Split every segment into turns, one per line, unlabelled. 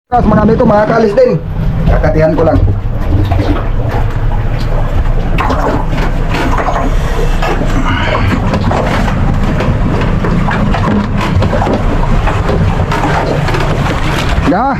Mga ito, mga kaalis din. Kakatihan ko lang. Ya.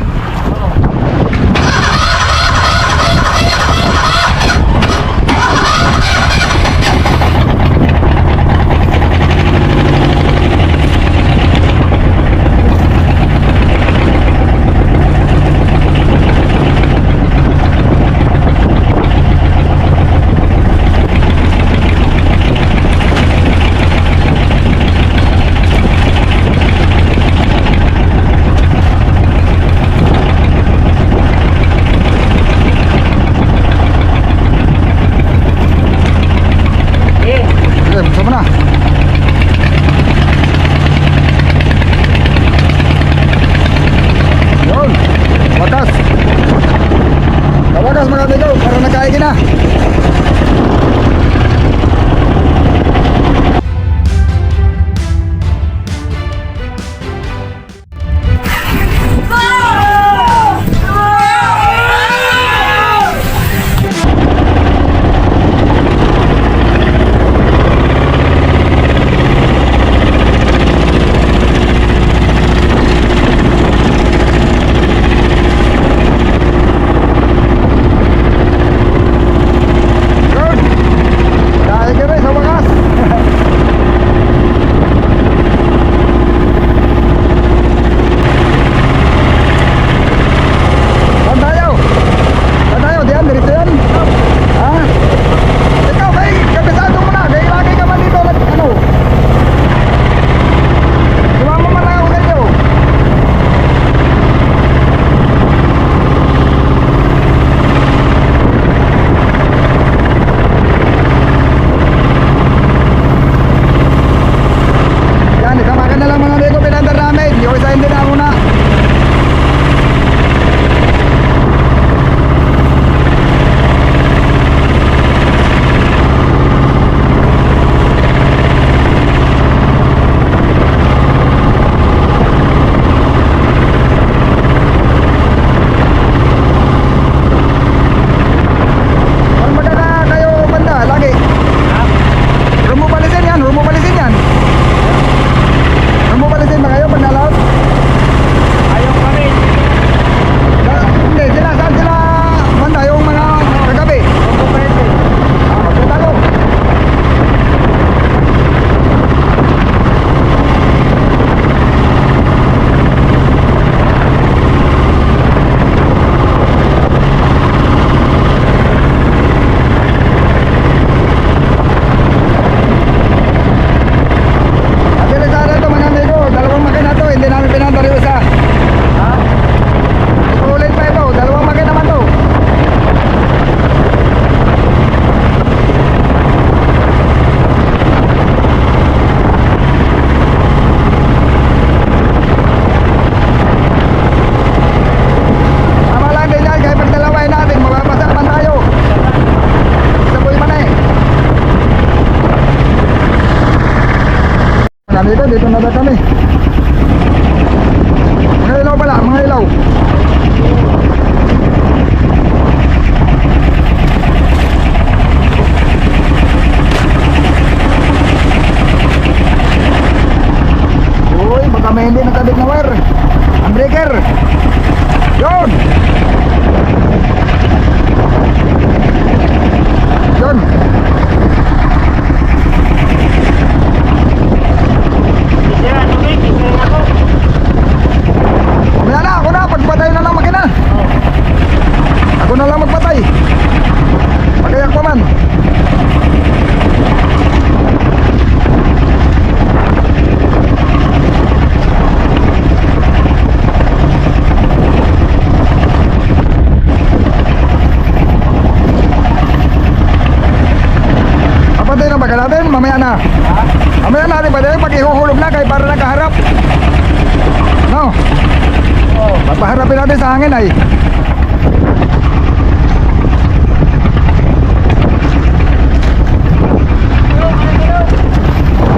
Sama na. Yun, wakas. Kawakas mga amigo, para nakaigin na. Dito na ba kami? Mga ilaw pala, mga ilaw. Uy, baka may hindi nakabit na wire. Ang breaker. Yun. Yun. Ako na, pagpatay na lang makina. Ako na lang magpatay. Pagayak pa man. Papatay na ba ka natin? Mamaya na. Mamaya natin patay. Pag ihuhulog na kayo para nakaharap. No? Papaharapin natin sa hangin ay.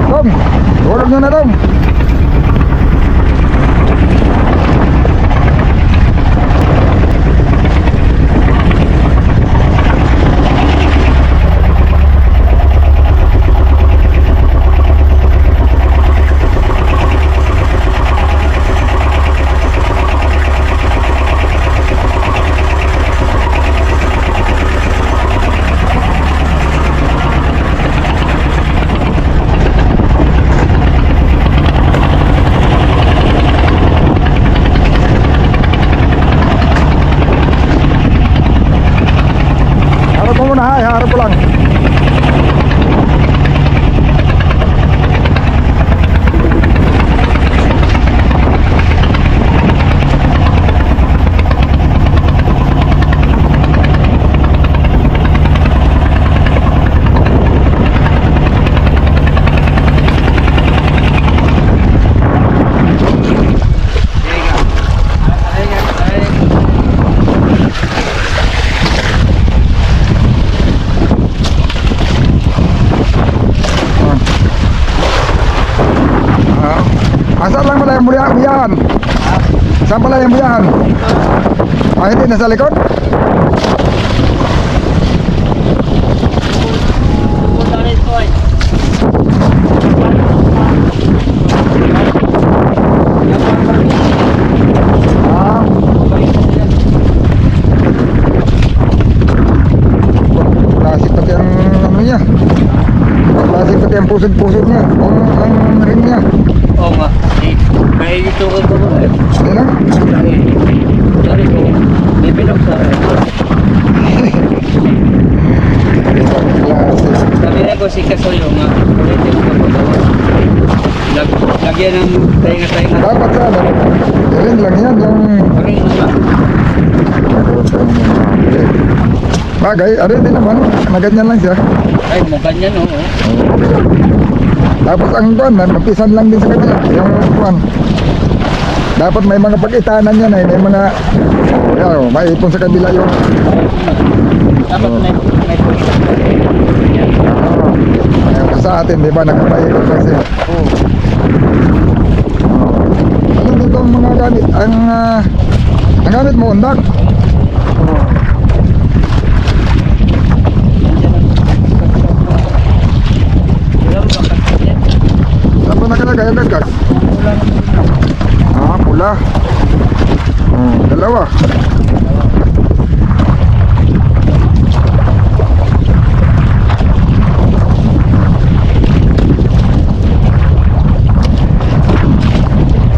Tom, tulog nyo na Tom. Saan pala yung buyahan? Ah, hindi, nasa likod? Ah, plastic pati ang ano niya. Plastic pati ang pusod-pusod niya. Ang ring niya.
Oo nga. May ito ko po eh.
Hindi lang.
Sorry po. May bilog sa akin. Sabi na ko si Kasoyo nga. Ulitin ko po. Lagyan ng tainga-tainga.
Dapat sana. Ring lang yan. Yung
Ring na nga.
bagay, ano din naman. Naganyan lang siya.
Ay, mo ganyan oo.
Tapos ang kuwan, mapisan lang din sa kabila. Yung kuwan. Dapat may mga pag-itanan yan eh. May mga, maipon sa kabila yung
Dapat may
sa atin, di ba? Nakapaikot kasi.
Oo.
Ano dito ang mga gamit? Ang gamit mo, undak. Saan ba nakalagay ang gas? Ah, pula. Dalawa.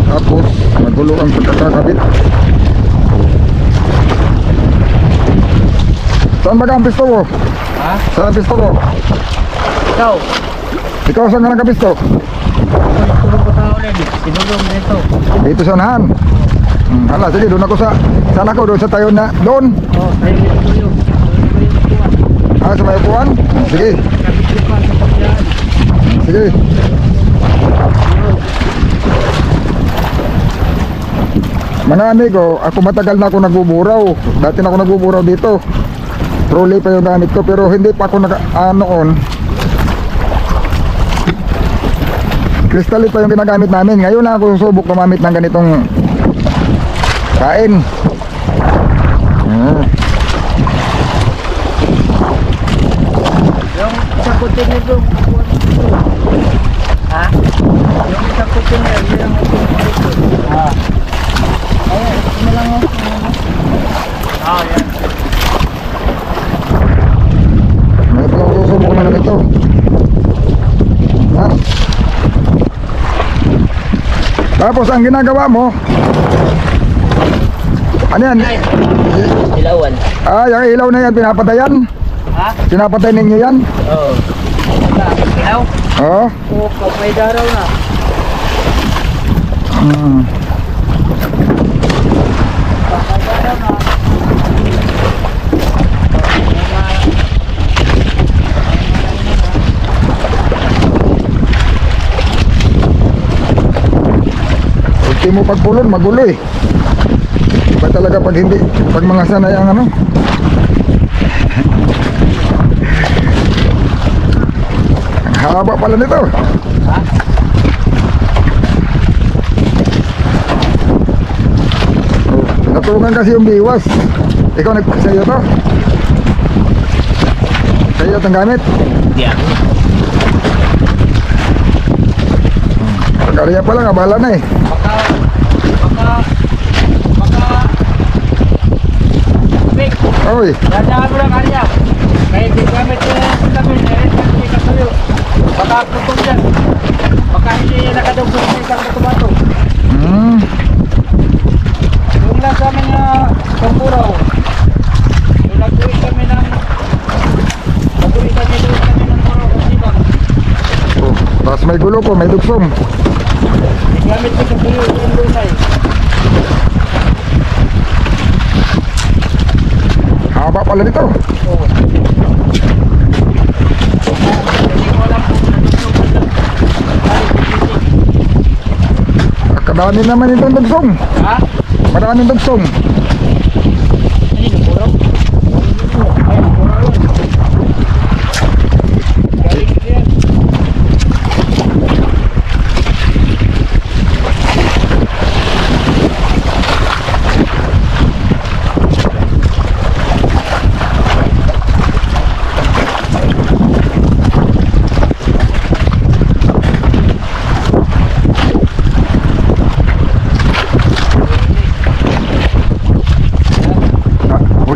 Tapos, magulo ang pagkakakabit. Saan ba ang pisto mo?
Ha?
Saan ang pisto mo?
Ikaw.
Ikaw saan ka nakapisto?
Tulong ko tao ulit. Sinulong dito.
Dito sa unahan. Hala, sige, doon ako saan ako? Doon sa tayo na, doon.
Oo, tayo dito yung.
Ah, sa may upuan? Sige,
Kapit pa sa pagdaan.
sige. Mga amigo, ako matagal na ako nagbuburaw. Dati na ako nagbuburaw dito. Trolley pa yung gamit ko, pero hindi pa ako noon. Kristalit pa yung ginagamit namin. Ngayon na ako susubok gumamit ng ganitong kain.
Yung isang container bro. Ha? Yung isang container, yun ang container. Ha? Ayan, ito na lang oh. Ah, yan.
Ngayon pa ako susubok na ganito. Ha? Tapos ang ginagawa mo, ano yan?
Ilawan.
Ah, yung ilaw na yan, pinapatayan?
Ha?
Pinapatay ninyo yan?
Oo. Ilaw?
Oo.
Oo, pag may daraw na. Pag may daraw na.
Ultimo pagpulon, magulo eh. Iba talaga pag hindi, pag mga sanay ang ano. Ang haba pala nito.
Ha?
Natulungan kasi yung biwas. Ikaw sa'yo to? Sa'yo itong gamit?
Hindi ako.
Pag-ariya pa lang, abala na eh.
Big,
Oy,
dadaan mo lang kanya. Kaya di gamit ko na yung kami. Hindi ka sa'yo. Baka putong yan. Baka hindi nakadugtong sa isang tomato. Yung lang sa amin na pangpuraw. Yung nag-uwi kami ng puraw ng sibang.
oh, tapos may gulo ko, may dugsong.
Gamit ko sa yung lunay.
Haba pala nito.
Oo. Hindi ko alam kung nandito ko lang.
Kadami naman itong dugsong.
Ha?
Maraming dugsong.
Ano yung puraw? Ay, puraw yun. Galing ko yan.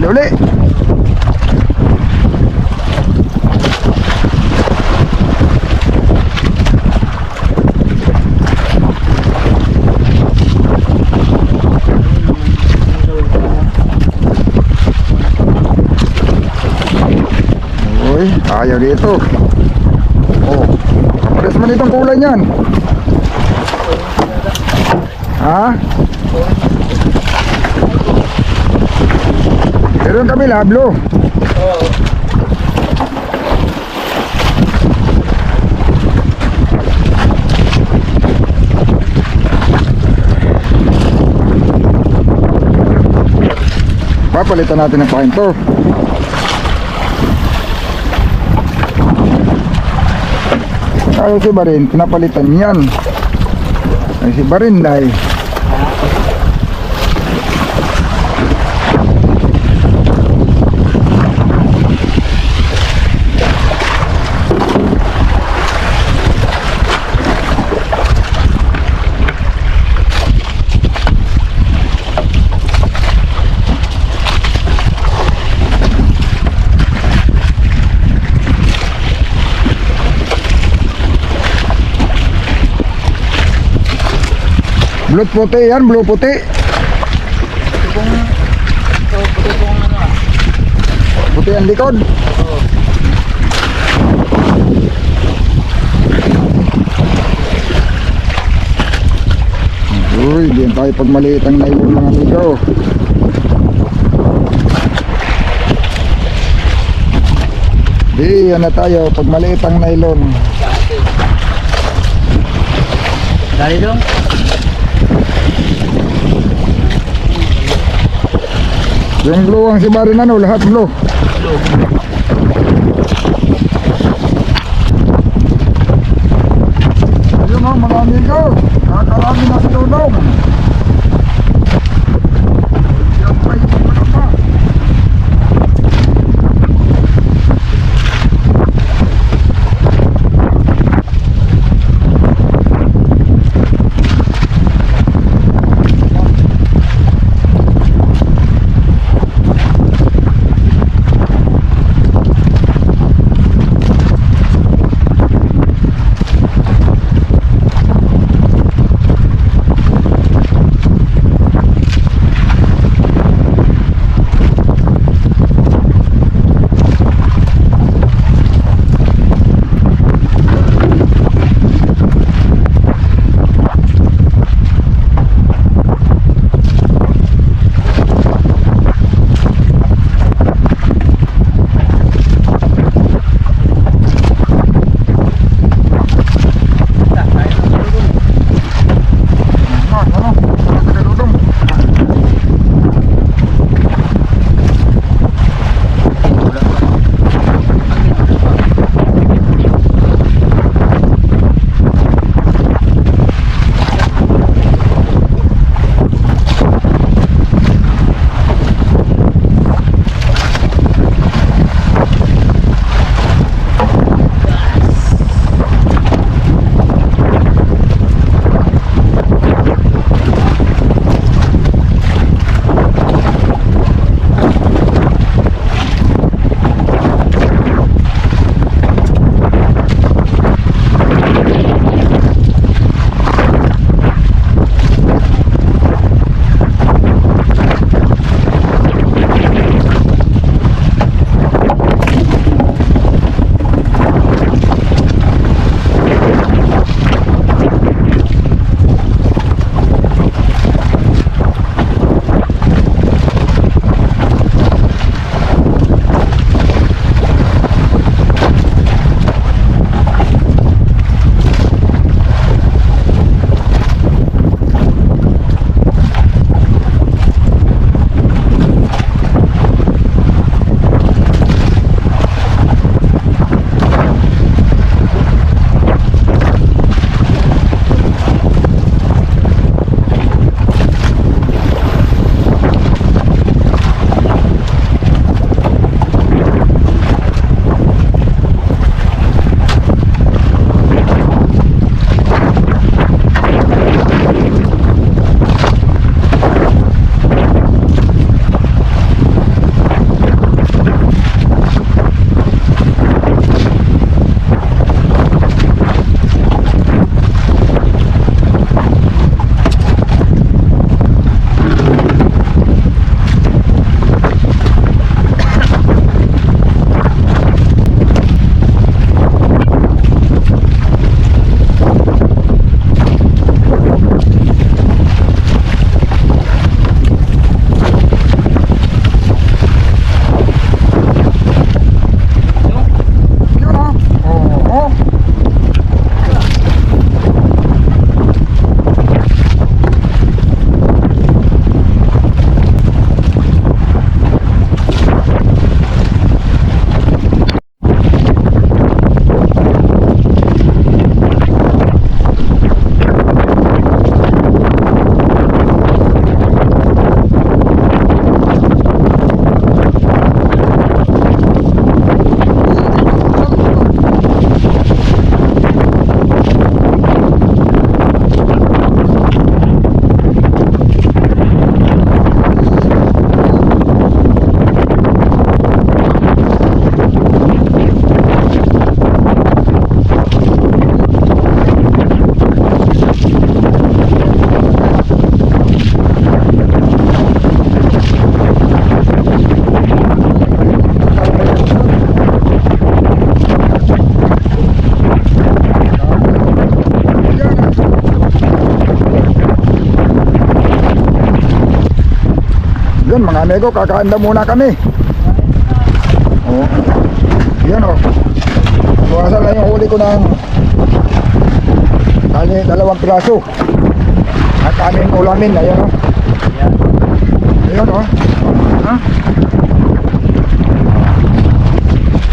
uli. Uy, ayaw dito. Oh, kapares man itong kulay niyan. Ha? Pero yung kabila, blue.
Oo.
Papalitan natin ang pain to. Ay, si Barin, pinapalitan yan. Ay, si Barin dahil. Blue puti yan, blue puti. Puti ang likod. Uy, diyan tayo pag maliit ang nylon mga amigo. Diyan na tayo pag maliit ang nylon.
Dali dong.
Yung blue ang si Barin ano, lahat blue. Ayun o mga amigo, nakakarami na sa tulong. Yan pa yung mga pa. Yun mga amigo, kakain na muna kami. Oh. Yan o. Suwasan lang yung huli ko ng kali 2 piraso. At aming ulamin. Ayan o. Ayan o. Ha?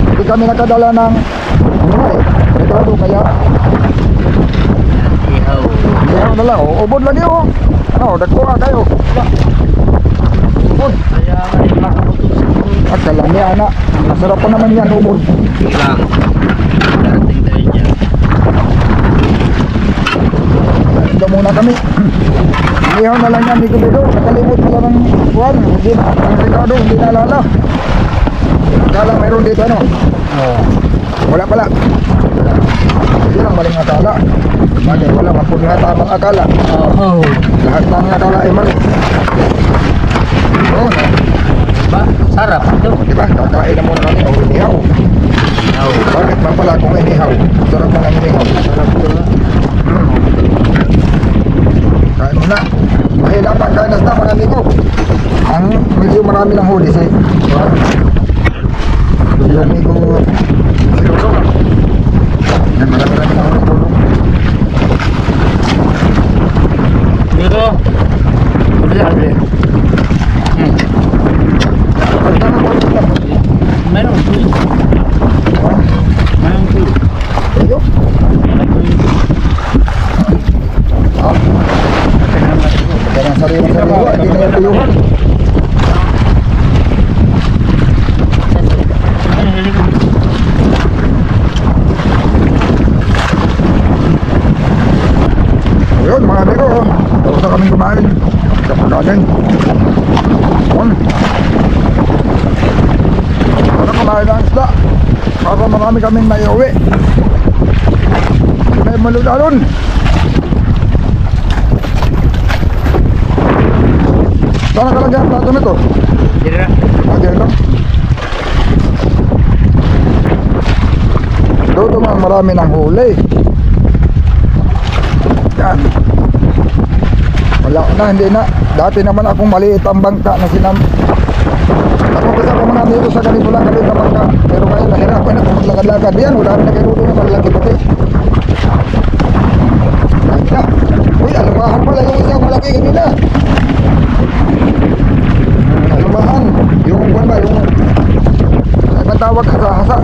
Hindi kami nakadala ng rekado kaya ihaw na lang. O, ubod lagi o. Ano, dagkuha kayo. Ubod. At kalami anak. Masarap pa naman yan, ubod.
Ilang. Dating tayo dyan.
Ito muna kami. Ihaw na lang yan, Nico Bido. Nakalimot pala ng buwan. Hindi na, ang rekado, hindi naalala. Kala mayroon dito ano? Wala pala. Hindi lang maling akala. Bagay, wala mapun nga tamang akala. Lahat ng akala ay mali. Oo,
Ba? Sarap ito.
diba? Kakain na muna kami. O, inihaw. Bakit man pala kung inihaw? Sarap na ng inihaw. Kain muna. Mahirap ang kain na mga amigo. Ang medyo marami ng huli si yung amigo si Lolo. Yan, marami ng huli si Lolo.
Dito. Meron tuloy. Meron tuloy.
Ayo. Yan ang sariwa-sariwa. Hindi na yung tuyuhan. Ayun mga amigo, tapos na kaming kumain. Kapaganin. Ayun. Para kumain ng isda. Para marami kaming maiuwi. Hindi na yung maludalon. Saan nakalagay ang plato nito?
Dito na.
Diyan lang. Doon naman marami ng huli. Yan. Wala na, hindi na. Dati naman akong maliit ang bangka na sinam. Ako kasi ako mga amigo sa ganito lang kaliit ang bangka. Pero ngayon nahirapan ako maglakad-lakad. Yan, wala na kayo doon na malaki pati. Yan na. Uy, alumahan pala yung isang malaki kanina. Alumahan. Yung kwan ba, yung matawag hasa-hasa.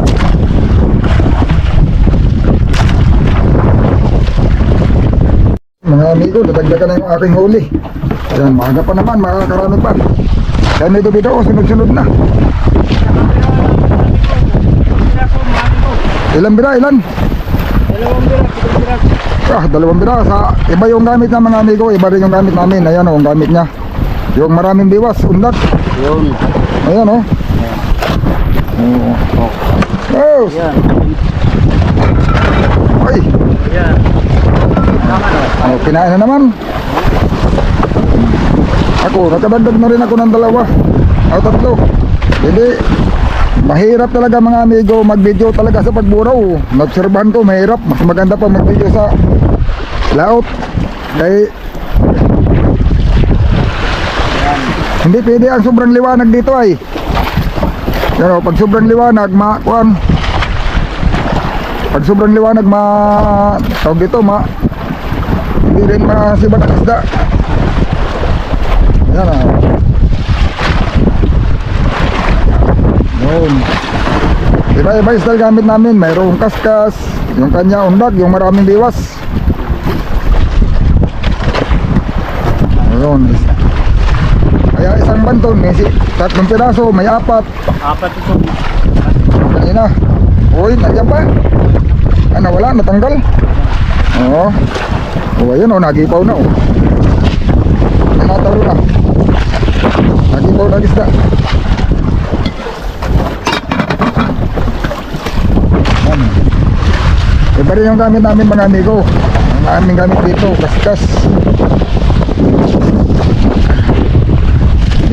Mga amigo, dadagdagan na yung aking huli. Ayan, maaga pa naman, makakarami pa. Yan, ito dito, sunod-sunod na. Ilan bira, ilan? 2 bira. Iba yung gamit ng mga amigo, iba rin yung gamit namin. Ayan o, ang gamit niya. Yung maraming biwas, undak.
Yun.
Ayan o. Oh.
Yan.
Ay,
Yan. Tama na.
oh, kinain na naman. Ako, nakadagdag na rin ako ng 2 o 3. Hindi, mahirap talaga mga amigo mag-video talaga sa pagburaw. Naobserbahan ko, mahirap. Mas maganda pa mag-video sa laot. Kaya hindi pwede ang sobrang liwanag dito ay. Pero pag sobrang liwanag, pag sobrang liwanag, tawag dito, hindi rin masibag ang isda. Yan ah. Yun. Iba-iba yung style gamit namin. Mayroong kaskas, yung kanya undag, yung maraming biwas. Ayun. Kaya isang banton, may 3 piraso, may 4.
Apat ito.
Kanina. Uy, nandiyan pa. Ano, wala, natanggal. Oo. O, ayun o, nagipaw na o. Natalo na. Nagipaw na isda. Yan. Iba rin yung gamit namin mga amigo. Ang aming gamit dito, kaskas.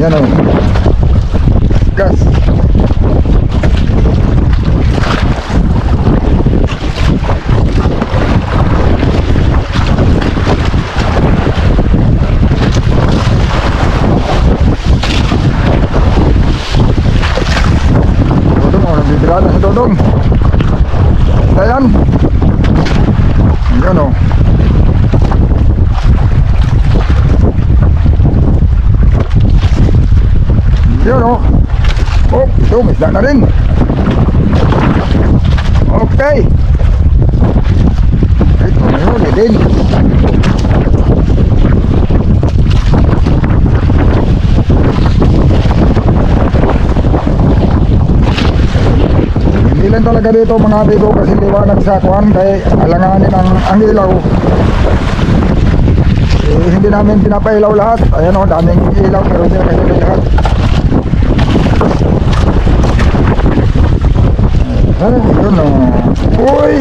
Yan o. Kaskas. Yun. Ayan. Yun o. Yun o. Oh, ito, isda na rin. Okay. Ito na yun, din. Hindi lang talaga dito mga amigo kasi liwanag sa kuhan kaya alanganin ang ilaw. Eh, hindi namin pinapailaw lahat. Ayan o, daming ilaw pero hindi na kasi lahat. Ay, yun o. Uy!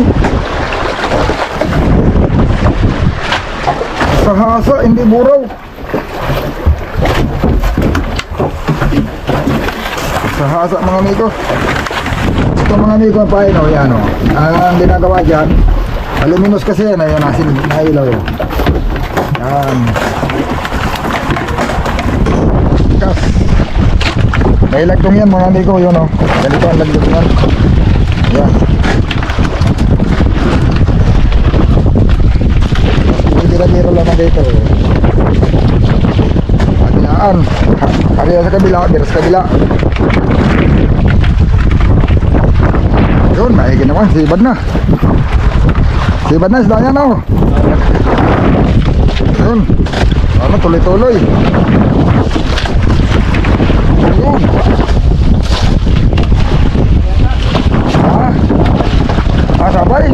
Sahasa, hindi buraw. Sahasa mga amigo. Ito mga amigo ang pain o, yan o. Ang ginagawa dyan, aluminos kasi yan, ayan nasin na ilaw o. Yan. Kas. May lagtong yan mga amigo, yun o. Ganito ang lagtong yan. Yan. Bira-bira lang na dito. Kabilaan. Kaya sa kabila, bira sa kabila. Yun, maigin naman. Sibad na. Sibad na, isda yan o. Yun. Ano, tuloy-tuloy. Yun. Sabay.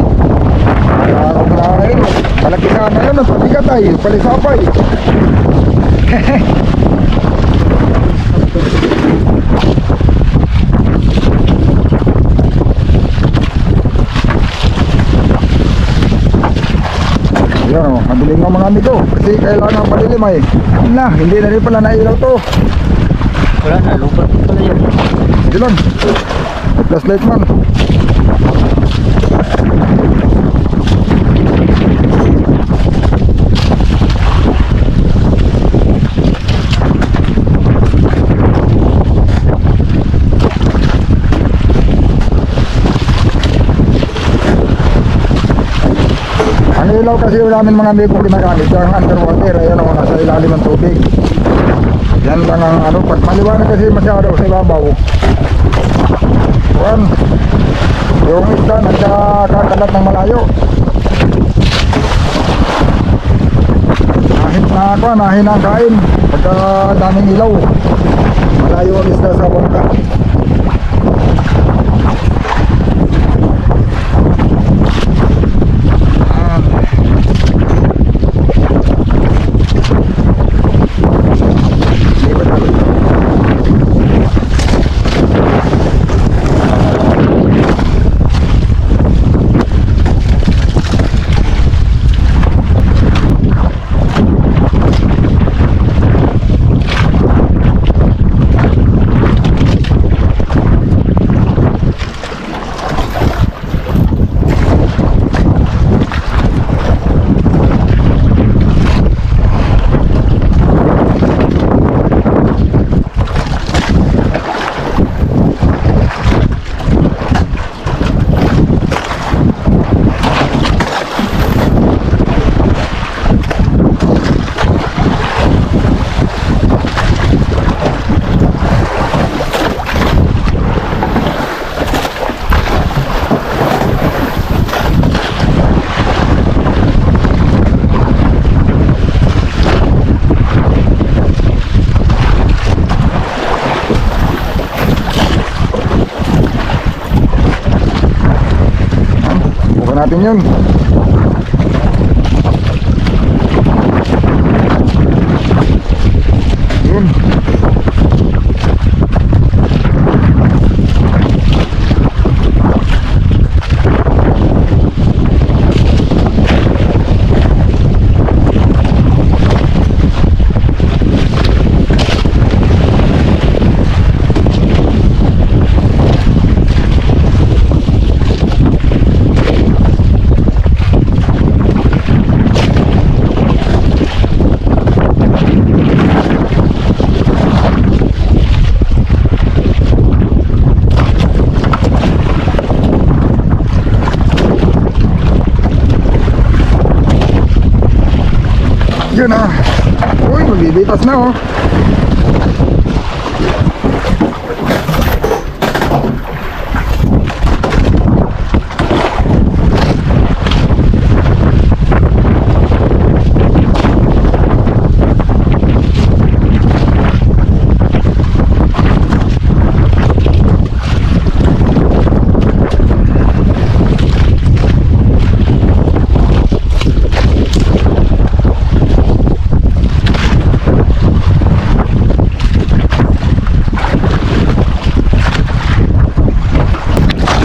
Palakisan na yun, pabigat ay, palisapay. Yan o, madilim nga mga amigo. Kasi kailangan padilim ay. Na, hindi na rin pala nailaw to.
Wala na, lupat pala yun.
Sige lang. Plus light man. Ang ilaw kasi namin mga amigo ginagamit yung underwater, ayan o, nasa ilalim ng tubig. Yan lang ang ano, pag maliwanag kasi masyado sa ibabaw. One, yung isda nagkakalat ng malayo. Nahin ang kain pagka daming ilaw. Malayo ang isda sa bangka. Natin yun. Yun. butas na oh.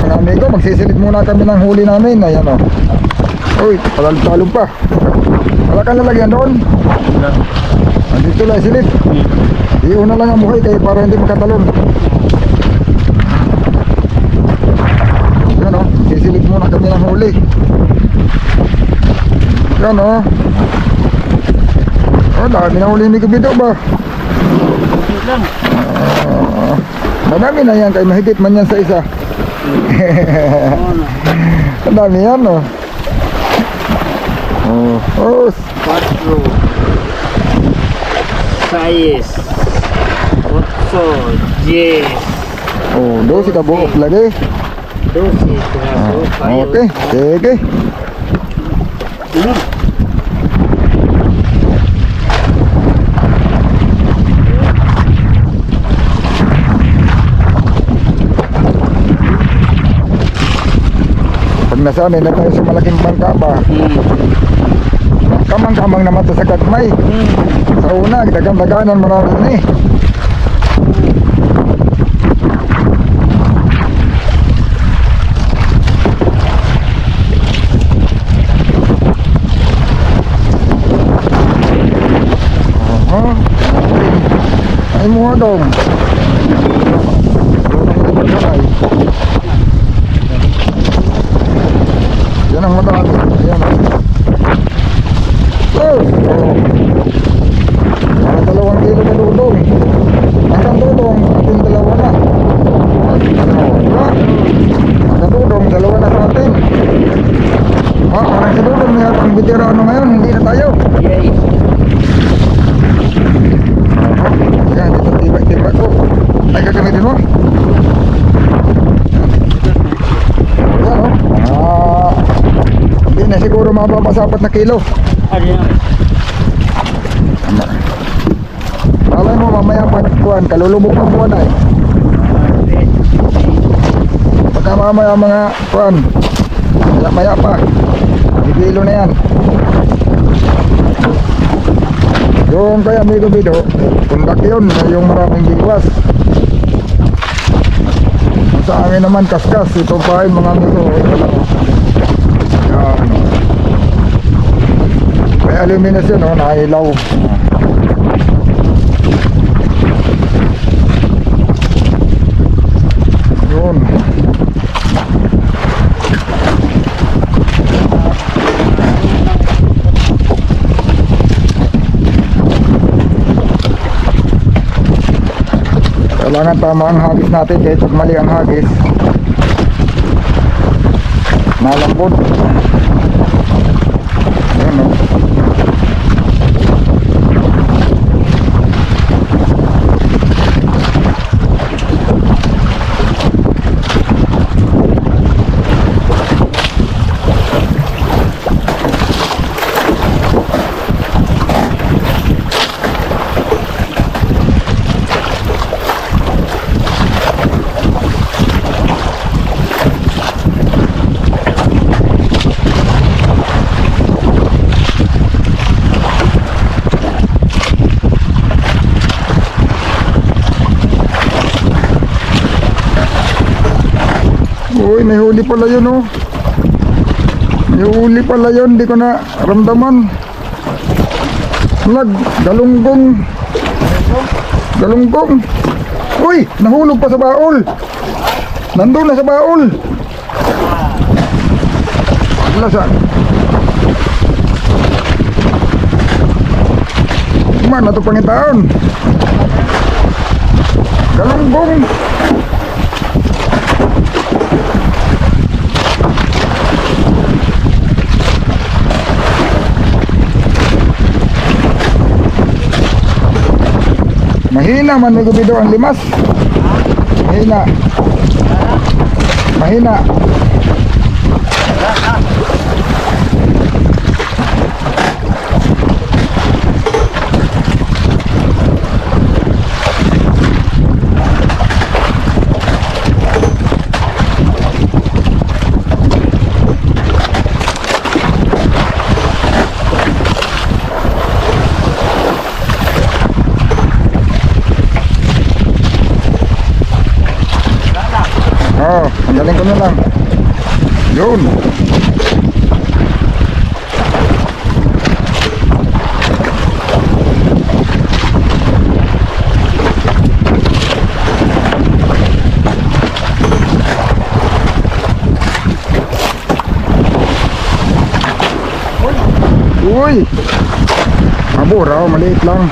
Mga amigo, magsisilip muna kami ng huli namin. Ayan o. Uy, talog pa. Wala kang lalagyan doon. Andito lang silip. Iuna lang ang buhay kayo para hindi makatalon. Ayan o, magsisilip muna kami ng huli. Ayan o. Oh, dami na huli ni Kubido ba?
Lang.
Madami na yan, kay mahigit man yan sa isa. Ang dami yan, no? Oh,
4, 6, 8, 10,
oh, 12 ka buok lagi.
12, piraso,
Okay, sige. Pag nasanay na tayo sa malaking bangka ba, kamang-kamang naman to sa kagmay. Sa una, dagang-daganan mo na rin eh. Aha. Ay mo dong. Yan ang madami. Ayan. Oh! Mga 2 kilo na dudong. Hanggang dudong, ating 2 na. Hanggang dudong, 2 na sa atin. Parang si dudong niya, ang veterano ngayon, hindi na tayo.
Yay.
Yan, dito tiba-tiba ko. Ay, gagamitin mo. Yan o. Hindi na siguro mababa sa 4 na kilo.
Ano yan?
Malay mo mamaya pagkuhan, kalulubog ng buwan ay. Pagka mamaya mga kuhan, maya pa. Bibilo na yan. Yung kay amigo Bido, kundak yun, yung maraming bigwas. Sa amin naman kaskas, ito pa yung mga amigo. Yan. May alumination, no, nailaw. Yun. Kailangan tama ang hagis natin kahit pag mali ang hagis. Malambot. Ayan o. Uy, may huli pala yun oh. May huli pala yun, di ko na ramdaman. Galunggong. Galunggong. Uy, nahulog pa sa baul. Nandun na sa baul. Lasan. Mana to pangitaon? Galunggong. Mahina man may gubido ang limas. Mahina. Mahina. Oh, galing ko na lang. Yun. Uy! Mabura, maliit lang.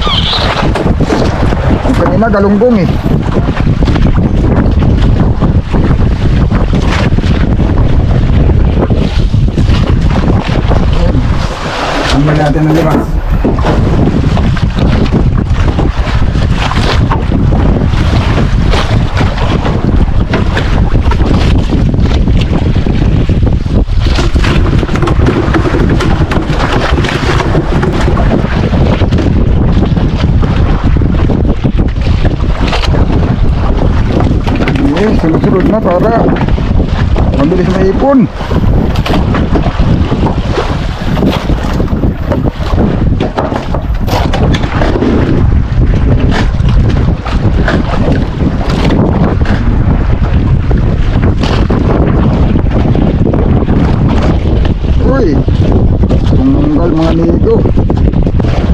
Yung kanina galunggong eh. Tingnan natin ang limas. Yes, sunod-sunod na para mabilis maipon. Uy, tunggal mga nigo.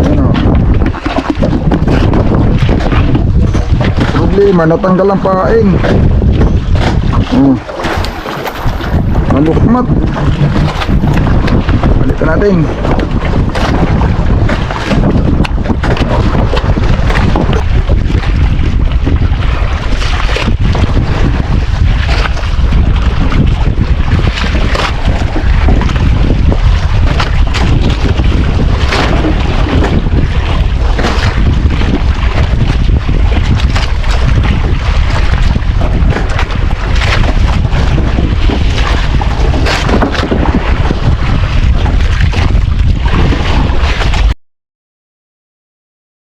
Ano? Problema, natanggal ang pain. Oh. Malukmat. Balikan natin.